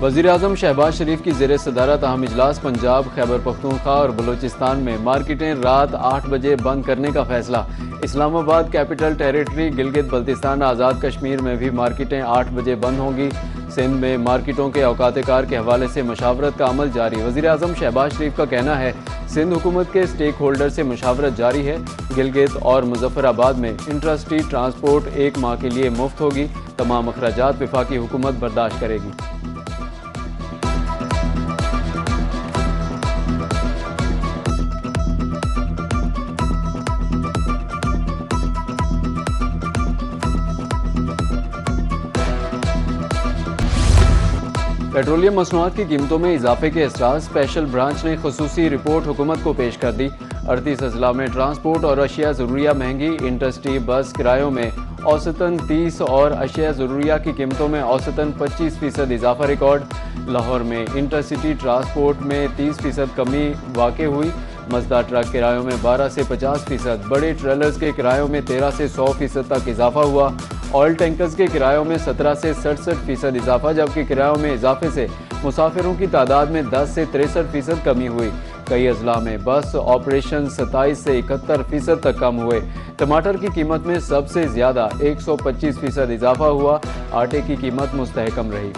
वज़ीर-ए-आज़म शहबाज शरीफ की ज़ेर सदारत अहम इजलास पंजाब, खैबर पख्तूनख्वा और बलूचिस्तान में मार्केटें रात 8 बजे बंद करने का फैसला। इस्लामाबाद कैपिटल टेरिटरी, गिलगित बल्तिस्तान, आज़ाद कश्मीर में भी मार्केटें 8 बजे बंद होंगी। सिंध में मार्केटों के औकात कार के हवाले से मशावरत का अमल जारी। वज़ीर-ए-आज़म शहबाज शरीफ का कहना है सिंध हुकूमत के स्टेक होल्डर से मशावरत जारी है। गिलगित और मुजफ्फराबाद में इंट्रा-सिटी ट्रांसपोर्ट 1 माह के लिए मुफ्त होगी। तमाम अखराजात वफाकी हुकूमत बर्दाश्त करेगी। पेट्रोलियम मसनूआत की कीमतों में इजाफे के असरार, स्पेशल ब्रांच ने खुसूसी रिपोर्ट हुकूमत को पेश कर दी। 38 अजला में ट्रांसपोर्ट और अशिया ज़रूरिया महंगी, इंटरसिटी बस किरायों में औसतन 30 और अशिया ज़रूरिया की कीमतों में औसतन 25% इजाफा रिकॉर्ड। लाहौर में इंटरसिटी ट्रांसपोर्ट में 30% कमी वाक़ हुई। मजदा ट्रक किरायों में 12 से 50%, बड़े ट्रेलर्स के किरायों में 13 से 100% तक इजाफा हुआ। ऑयल टैंकर्स के किरायों में 17 से 67% इजाफा, जबकि किरायों में इजाफे से मुसाफिरों की तादाद में 10 से 63% कमी हुई। कई अजला में बस ऑपरेशन 27 से 71% तक कम हुए। टमाटर की कीमत में सबसे ज़्यादा 125% इजाफा हुआ। आटे की कीमत मुस्तहकम रही।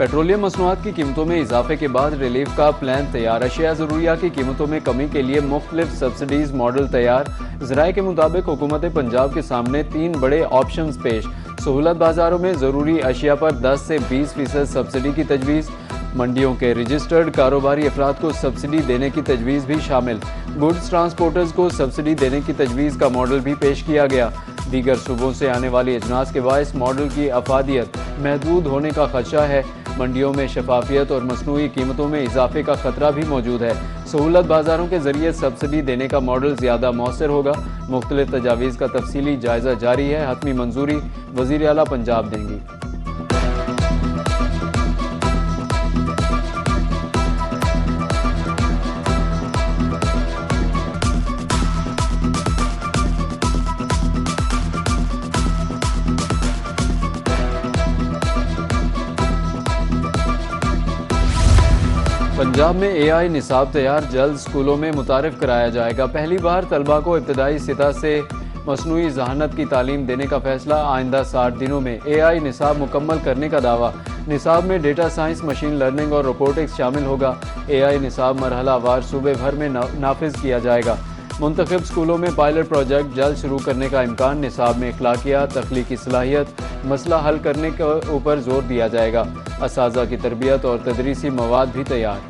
पेट्रोलियम मसनूआत की कीमतों में इजाफे के बाद रिलीफ का प्लान तैयार। अशिया ज़रूरिया की कीमतों में कमी के लिए मुख्तलिफ सब्सिडीज मॉडल तैयार। ज़राए के मुताबिक हुकूमत पंजाब के सामने 3 बड़े ऑप्शंस पेश। सहूलत बाजारों में ज़रूरी अशिया पर 10 से 20% सब्सिडी की तजवीज़। मंडियों के रजिस्टर्ड कारोबारी अफराद को सब्सिडी देने की तजवीज़ भी शामिल। गुड्स ट्रांसपोर्टर्स को सब्सिडी देने की तजवीज़ का मॉडल भी पेश किया गया। दीगर सूबों से आने वाली अजनास के बायस मॉडल की अफादियत महदूद होने का खदशा है। मंडियों में शफाफियत और मसनूई कीमतों में इजाफे का खतरा भी मौजूद है। सहूलत बाजारों के जरिए सब्सिडी देने का मॉडल ज़्यादा मौसर होगा। मुख्तलिफ तजावीज़ का तफसीली जायज़ा जारी है। हतमी मंजूरी वज़ीर आला पंजाब देंगी। पंजाब में AI निसाब तैयार, जल्द स्कूलों में मुतारिफ कराया जाएगा। पहली बार तलबा को इब्तदाई सतह से मसनूई ज़हानत की तालीम देने का फैसला। आइंदा 60 दिनों में AI निसाब मुकम्मल करने का दावा। निसाब में डेटा साइंस, मशीन लर्निंग और रोबोटिक्स शामिल होगा। AI निसाब मरहला वार सूबे भर में नाफिज किया जाएगा। मुंतखब स्कूलों में पायलट प्रोजेक्ट जल्द शुरू करने का इम्कान। निसाब में अखलाकियात, तख्लीकी सलाहियत, मसला हल करने के ऊपर जोर दिया जाएगा। असातिज़ा की तरबियत और तदरीसी मवाद भी तैयार।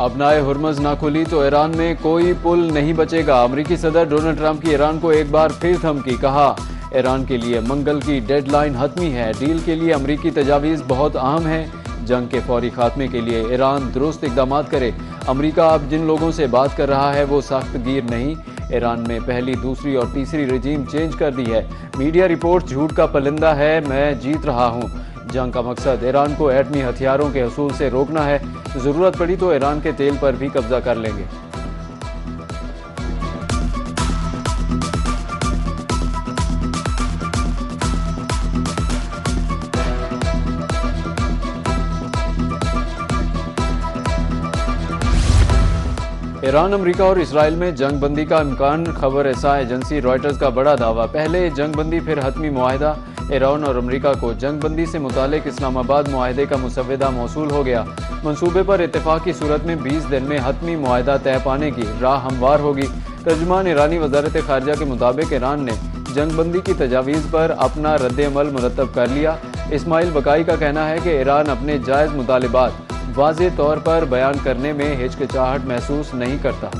अपनाए हुर्मज़ ना खुली तो ईरान में कोई पुल नहीं बचेगा। अमरीकी सदर डोनाल्ड ट्रंप की ईरान को एक बार फिर धमकी। कहा ईरान के लिए मंगल की डेडलाइन हतमी है। डील के लिए अमरीकी तजावीज़ बहुत अहम है। जंग के फौरी खात्मे के लिए ईरान दुरुस्त इकदाम करे। अमरीका अब जिन लोगों से बात कर रहा है वो सख्त गिर नहीं। ईरान में पहली, दूसरी और तीसरी रजीम चेंज कर दी है। मीडिया रिपोर्ट झूठ का परिंदा है, मैं जीत रहा हूँ। जंग का मकसद ईरान को एटमी हथियारों के हसूल से रोकना है। ज़रूरत पड़ी तो ईरान के तेल पर भी कब्जा कर लेंगे। ईरान, अमरीका और इसराइल में जंग बंदी का इम्कान। खबर रसा एजेंसी रॉयटर्स का बड़ा दावा। पहले जंग बंदी फिर हतमी मुआहिदा। ईरान और अमरीका को जंग बंदी से मुतालिक इस्लामाबाद मुआहिदे का मुसव्वदा मौसूल हो गया। मंसूबे पर इत्तेफाक की सूरत में 20 दिन में हतमी मुआहिदा तय पाने की राह हमवार होगी। तर्जुमान ईरानी वजारत खारजा के मुताबिक ईरान ने जंग बंदी की तजावीज़ पर अपना रद्द-ए-अमल मुरतब कर लिया। इस्माइल बकाई का कहना है कि ईरान अपने जायज़ मुतालिबात वाज़ेह तौर पर बयान करने में हिचकिचाहट महसूस नहीं करता।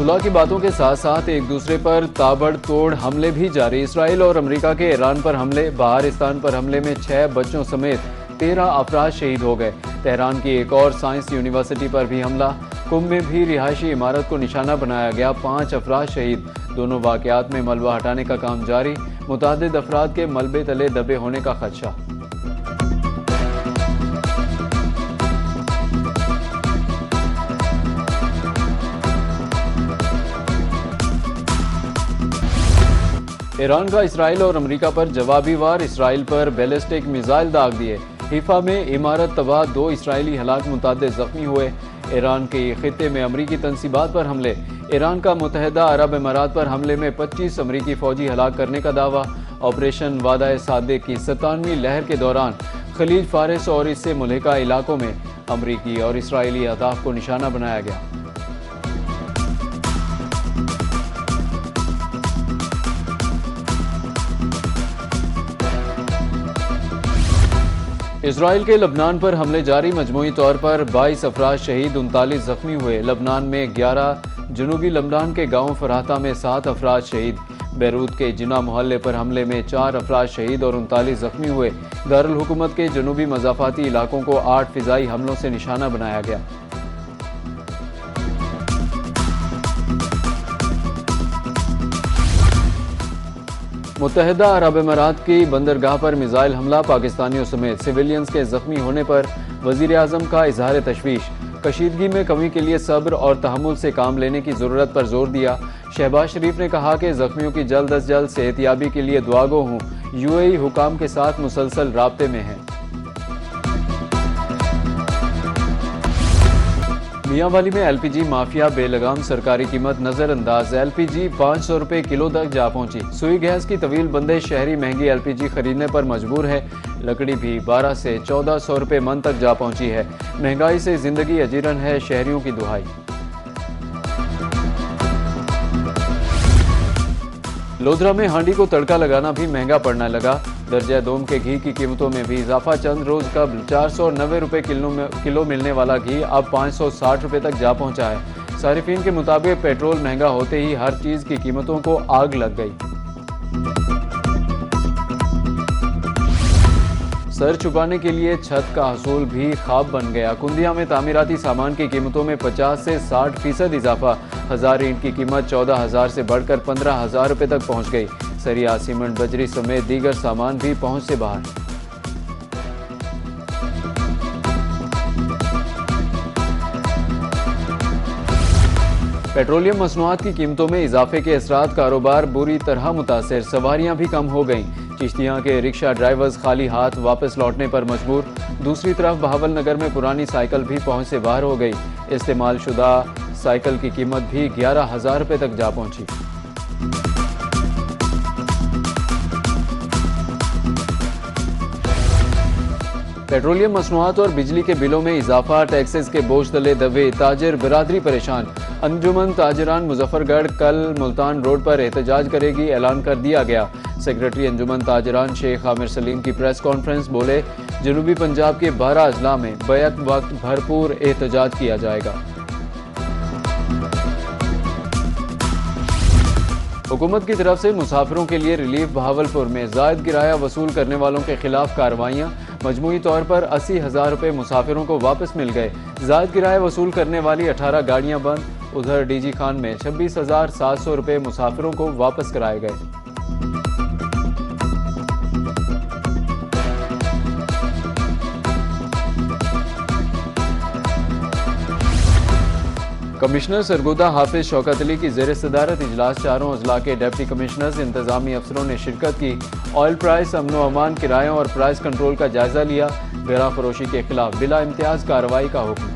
सुलह की बातों के साथ साथ एक दूसरे पर ताबड़तोड़ हमले भी जारी। इसराइल और अमेरिका के ईरान पर हमले, बहारिस्तान पर हमले में 6 बच्चों समेत 13 अफराद शहीद हो गए। तेहरान की एक और साइंस यूनिवर्सिटी पर भी हमला। कुंभ में भी रिहायशी इमारत को निशाना बनाया गया, 5 अफराद शहीद। दोनों वाकयात में मलबा हटाने का काम जारी। मुतादिद अफराद के मलबे तले दबे होने का खदशा। ईरान का इसराइल और अमेरिका पर जवाबी वार। इसराइल पर बैलिस्टिक मिसाइल दाग दिए। हिफा में इमारत तबाह, 2 इसराइली हलाक, मुतादिद जख्मी हुए। ईरान के खित्ते में अमरीकी तनसीबात पर हमले। ईरान का मुत्तहिदा अरब अमारात पर हमले में 25 अमरीकी फौजी हलाक करने का दावा। ऑपरेशन वादा सादिक की 97वीं लहर के दौरान खलीज फारिस और इससे मुल्हिका इलाकों में अमरीकी और इसराइली अहदाफ को निशाना बनाया गया। इसराइल के लबनान पर हमले जारी। मजमूई तौर पर 22 अफराद शहीद, 39 जख्मी हुए। लबनान में 11, जनूबी लबनान के गांव फराता में 7 अफराद शहीद। बैरूत के जिना मोहल्ले पर हमले में 4 अफराद शहीद और 39 जख्मी हुए। दारुल हुकूमत के जनूबी मज़ाफ़ाती इलाकों को 8 फ़िज़ाई हमलों से निशाना बनाया गया। मुत्तहिदा अरब अमारात की बंदरगाह पर मिसाइल हमला। पाकिस्तानियों समेत सिविलियंस के जख्मी होने पर वज़ीर आज़म का इजहार तशवीश। कशीदगी में कमी के लिए सब्र और तहम्मुल से काम लेने की ज़रूरत पर जोर दिया। शहबाज शरीफ ने कहा कि जख्मियों की जल्द अज जल्द सेहतियाबी के लिए दुआगो हूँ। UAE हुकाम के साथ मुसलसल राब्ते में है। मियांवाली में LPG माफिया बेलगाम, सरकारी कीमत नजरअंदाज। LPG 500 रुपये किलो तक जा पहुंची। सुई गैस की तवील बंदिश, शहरी महंगी LPG खरीदने पर मजबूर है। लकड़ी भी 12 से 1400 रुपये मन तक जा पहुंची है। महंगाई से जिंदगी अजीरन है, शहरियों की दुहाई। लोधरा में हांडी को तड़का लगाना भी महंगा पड़ने लगा। दर्जा दोम के घी की कीमतों में भी इजाफा। चंद रोज कबल 490 रुपये किलो मिलने वाला घी अब 560 रुपये तक जा पहुंचा है। सारिफीन के मुताबिक पेट्रोल महंगा होते ही हर चीज की कीमतों को आग लग गई। सर छुपाने के लिए छत का हसूल भी ख्वाब बन गया। कुंदिया में तामीराती सामान की कीमतों में 50 से 60% इजाफा। 1000 ईंट की कीमत 14,000 से बढ़कर 15,000 रुपये तक पहुंच गई। सरिया, सीमेंट, बजरी समेत दीगर सामान भी पहुंच से बाहर। पेट्रोलियम मसनूआत की कीमतों में इजाफे के असरात कारोबार बुरी तरह मुतासिर। सवारियां भी कम हो गईं। चिश्तियां के रिक्शा ड्राइवर्स खाली हाथ वापस लौटने पर मजबूर। दूसरी तरफ बहावल नगर में पुरानी साइकिल भी पहुंच से बाहर हो गई। इस्तेमाल शुदा साइकिल की कीमत भी 11,000 रुपये तक जा पहुंची। पेट्रोलियम मसनूआत और बिजली के बिलों में इजाफा, टैक्सेस के बोझ तले दबे ताजिर बिरादरी परेशान। अंजुमन ताजिरान मुजफ्फरगढ़ कल मुल्तान रोड पर एहतजाज करेगी, ऐलान कर दिया गया। सेक्रेटरी अंजुमन ताजिरान शेख आमिर सलीम की प्रेस कॉन्फ्रेंस बोले, जनूबी पंजाब के 12 अजला में बैक वक्त भरपूर एहतजाज किया जाएगा। हुकूमत की तरफ से मुसाफिरों के लिए रिलीफ। बहावलपुर में जायद किराया वसूल करने वालों के खिलाफ कार्रवाइयां। मजमूई तौर पर 80,000 रुपये मुसाफिरों को वापस मिल गए। जायद किराया वसूल करने वाली 18 गाड़ियां बंद। उधर DG खान में 26,700 रुपये मुसाफिरों को वापस कराए गए। कमिश्नर सरगोदा हाफिज शौकत अली की ज़ेर सदारत इजलास। चारों अजला के डिप्टी कमिश्नर्स, इंतजामी अफसरों ने शिरकत की। ऑयल प्राइस, अमनो अमान, किरायों और प्राइस कंट्रोल का जायजा लिया। बेरा फरोशी के खिलाफ बिला इम्तियाज कार्रवाई का हुक्म।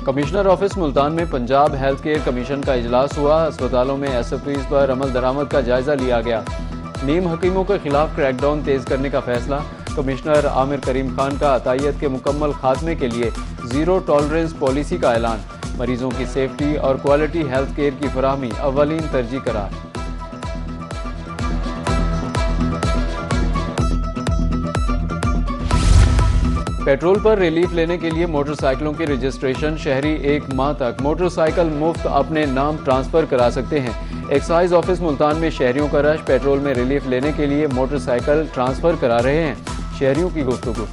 कमिश्नर ऑफिस मुल्तान में पंजाब हेल्थ केयर कमीशन का इजलास हुआ। अस्पतालों में SOPs पर अमल दरामद का जायजा लिया गया। नीम हकीमों के खिलाफ क्रैकडाउन तेज करने का फैसला। कमिश्नर आमिर करीम खान का अतायत के मुकम्मल खात्मे के लिए जीरो टॉलरेंस पॉलिसी का ऐलान। मरीजों की सेफ्टी और क्वालिटी हेल्थ केयर की फराहमी अव्वलीन तरजीह करार। पेट्रोल पर रिलीफ लेने के लिए मोटरसाइकिलों की रजिस्ट्रेशन शहरी 1 माह तक मोटरसाइकिल मुफ्त अपने नाम ट्रांसफर करा सकते हैं। एक्साइज ऑफिस मुल्तान में शहरियों का रश पेट्रोल में रिलीफ लेने के लिए मोटरसाइकिल ट्रांसफर करा रहे हैं। शहरियों की गुफ्तगू।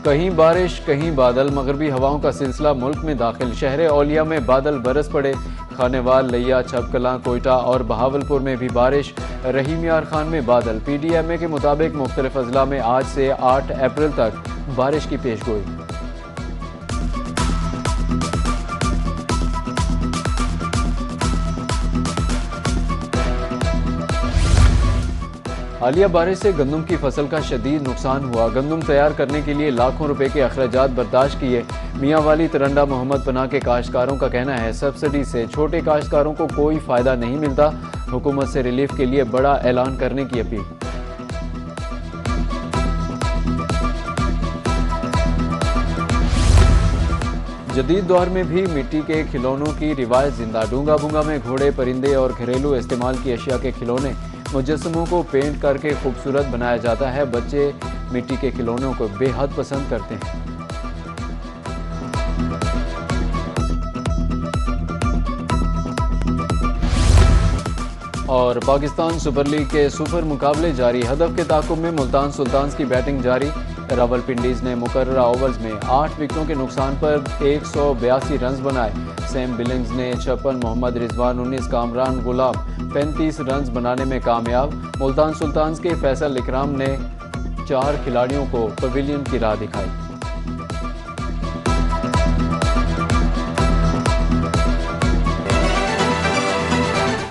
कहीं बारिश कहीं बादल, मगरबी हवाओं का सिलसिला मुल्क में दाखिल। शहर औलिया में बादल बरस पड़े। खानेवाल, लिया, छबकलां, कोयटा और बहावलपुर में भी बारिश। रहीम यार खान में बादल। PDMA के मुताबिक मुख्तलिफ अजला में आज से 8 अप्रैल तक बारिश की पेशगोई। हालिया बारिश से गंदम की फसल का शदीद नुकसान हुआ। गंदम तैयार करने के लिए लाखों रुपए के अखराजात बर्दाश्त किए। मियाँ वाली तरंडा मोहम्मद पनाह के काश्तकारों का कहना है सब्सिडी से छोटे काश्तकारों को कोई फायदा नहीं मिलता। हुकूमत से रिलीफ के लिए बड़ा ऐलान करने की अपील। जदीद दौर में भी मिट्टी के खिलौनों की रिवायत जिंदा। डूंगा भूंगा में घोड़े, परिंदे और घरेलू इस्तेमाल की अशिया के खिलौने मुजस्समों को पेंट करके खूबसूरत बनाया जाता है। बच्चे मिट्टी के खिलौनों को बेहद पसंद करते हैं। और पाकिस्तान सुपर लीग के सुपर मुकाबले जारी। हदफ के ताकुब में मुल्तान सुल्तान्स की बैटिंग जारी। रावलपिंडीज ने मुकर्ररा ओवर्स में 8 विकेटों के नुकसान पर 182 रन बनाए। सैम बिलिंग्स ने 56, मोहम्मद रिजवान 19, कामरान गुलाम 35 रन बनाने में कामयाब। मुल्तान सुल्तान्स के फैसल इकराम ने 4 खिलाड़ियों को पवेलियन की राह दिखाई।